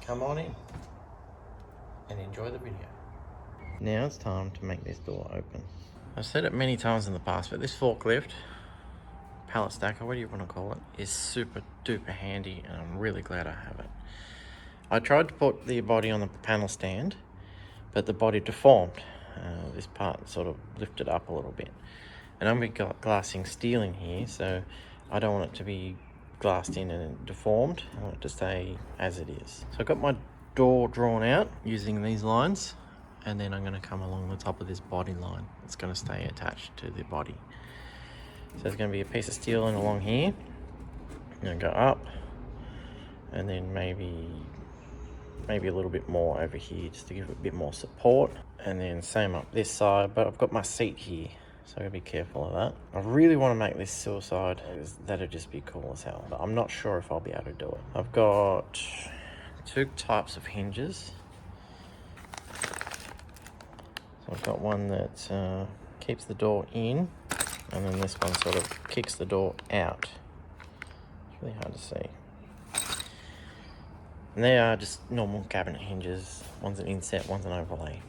come on in and enjoy the video. Now it's time to make this door open. I've said it many times in the past, but this forklift, pallet stacker, what do you want to call it, is super duper handy, and I'm really glad I have it. I tried to put the body on the panel stand, but the body deformed. This part sort of lifted up a little bit. And I'm glassing steel in here, so I don't want it to be glassed in and deformed. I want it to stay as it is. So I've got my door drawn out using these lines, and then I'm going to come along the top of this body line. It's going to stay attached to the body. So there's going to be a piece of steel in along here. I'm going to go up, and then maybe a little bit more over here just to give it a bit more support, and then same up this side. But I've got my seat here, so I've got to be careful of that. I really want to make this suicide, that'd just be cool as hell, but I'm not sure if I'll be able to do it. I've got two types of hinges. So I've got one that keeps the door in, and then this one sort of kicks the door out. It's really hard to see. And they are just normal cabinet hinges. One's an inset, one's an overlay.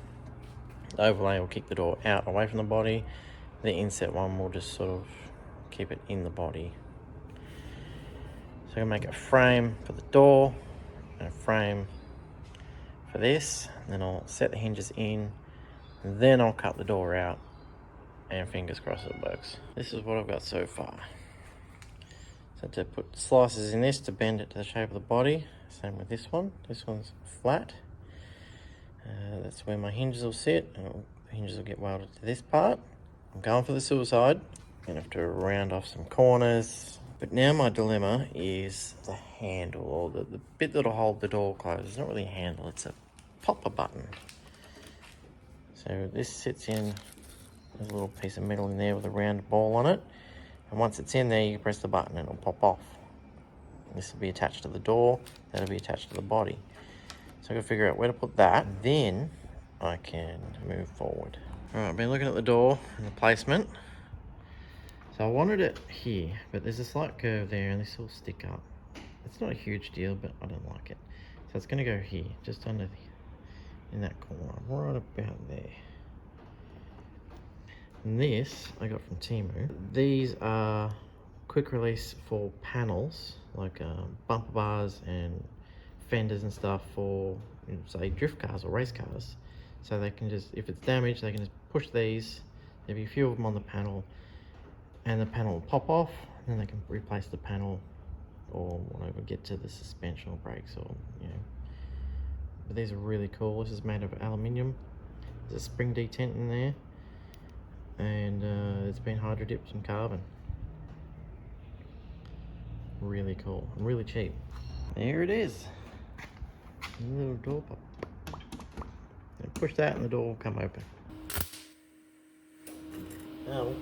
The overlay will kick the door out away from the body. The inset one will just sort of keep it in the body. So I'm gonna make a frame for the door and a frame for this. And then I'll set the hinges in, and then I'll cut the door out, and fingers crossed it works. This is what I've got so far. So to put slices in this to bend it to the shape of the body. Same with this one. This one's flat. That's where my hinges will sit, and the hinges will get welded to this part. I'm going for the suicide. I'm gonna have to round off some corners. But now my dilemma is the handle, or the bit that'll hold the door closed. It's not really a handle, it's a popper button. So this sits in, there's a little piece of metal in there with a round ball on it. And once it's in there, you press the button and it'll pop off. This will be attached to the door, that'll be attached to the body. So I've got to figure out where to put that, then I can move forward. All right, I've been looking at the door and the placement. So I wanted it here, but there's a slight curve there and this will stick up. It's not a huge deal, but I don't like it. So it's gonna go here, just under in that corner, right about there. And this I got from Temu. These are quick release for panels, like bumper bars and fenders and stuff for, say, drift cars or race cars. So they can just, if it's damaged, they can just push these. There'll be a few of them on the panel, and the panel will pop off, and then they can replace the panel or whatever, get to the suspension or brakes, or But these are really cool. This is made of aluminium. There's a spring detent in there, and it's been hydro dipped in carbon. Really cool and really cheap. There it is, a little door pop. And push that and the door will come open. Oh.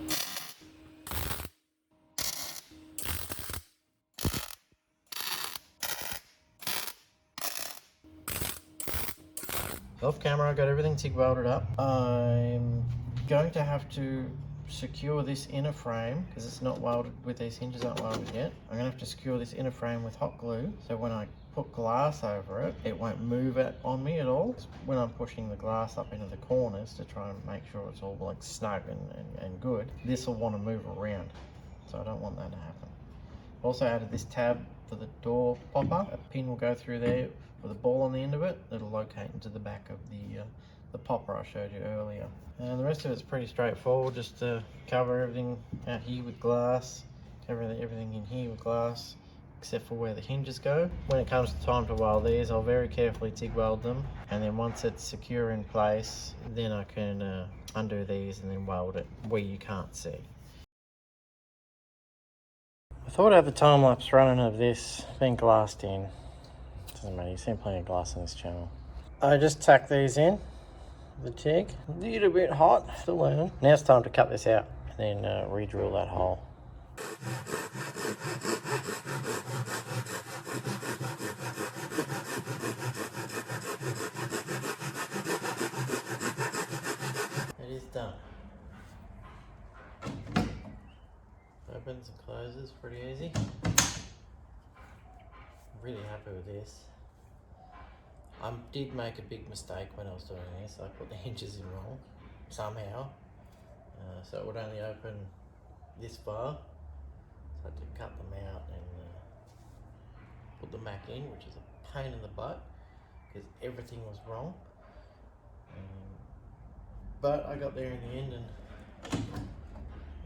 Off camera, I got everything TIG welded up. I'm going to have to secure this inner frame because it's not welded, with these hinges aren't welded yet. I'm gonna have to secure this inner frame with hot glue, so when I put glass over it, it won't move it on me at all. When I'm pushing the glass up into the corners to try and make sure it's all like snug and good, this will want to move around, so I don't want that to happen. Also added this tab for the door popper. A pin will go through there with a ball on the end of it that'll locate into the back of the popper I showed you earlier. And the rest of it's pretty straightforward, just to cover everything out here with glass, cover everything in here with glass, except for where the hinges go. When it comes to time to weld these, I'll very carefully TIG weld them, and then once it's secure in place, then I can undo these and then weld it where you can't see. I thought I'd have the time lapse running of this being glassed in. Doesn't matter, you've seen plenty of glass on this channel. I just tack these in, the TIG. A little bit hot, still learning. Now it's time to cut this out and then re-drill that hole. It is done. Opens and closes pretty easy. I'm really happy with this. I did make a big mistake when I was doing this. I put the hinges in wrong somehow, so it would only open this far. So I had to cut them out and put them back in, which is a pain in the butt because everything was wrong. But I got there in the end, and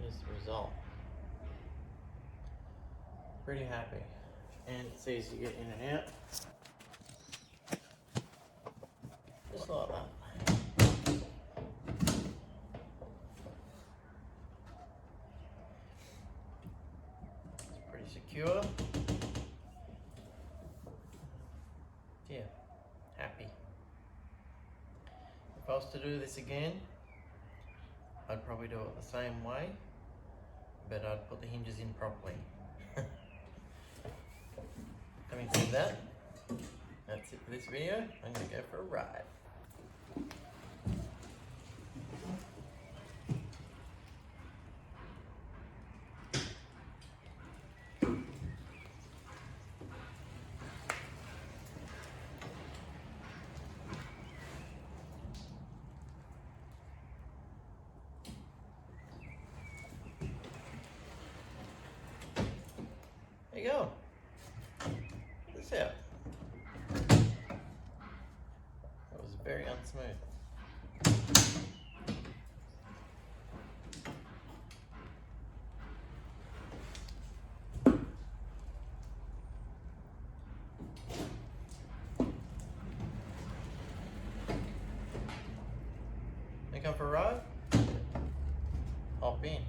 here's the result. Pretty happy, and it's easy to get in and out, just like that. It's pretty secure. Yeah, happy. If I was to do this again, I'd probably do it the same way, but I'd put the hinges in properly. Having said that, that's it for this video. I'm going to go for a ride. There you go. Check this out. That was very unsmooth. You come for a ride? Hop in.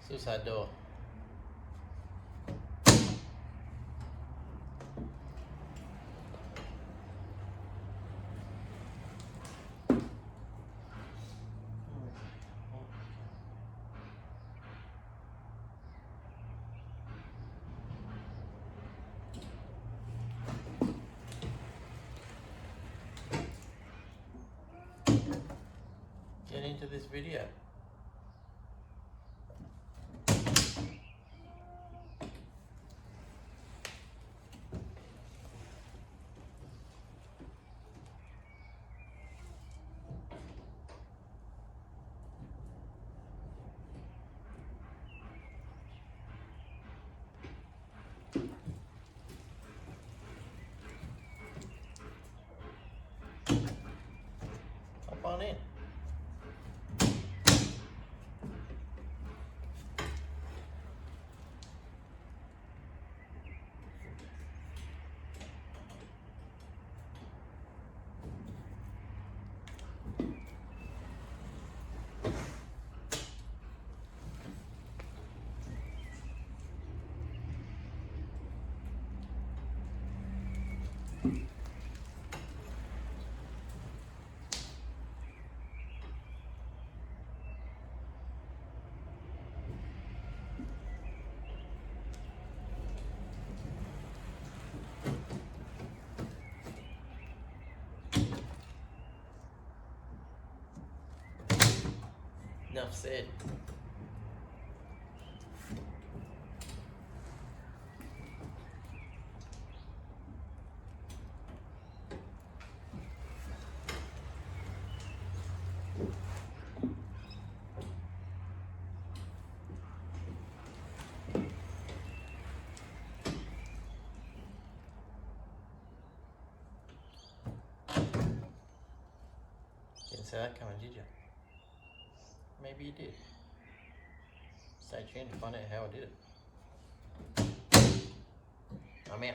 Suicide door. Get into this video. Hop on in. Enough said. see that coming, did you? Maybe you did. Stay tuned to find out how I did it. I'm out.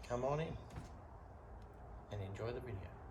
Come on in and enjoy the video.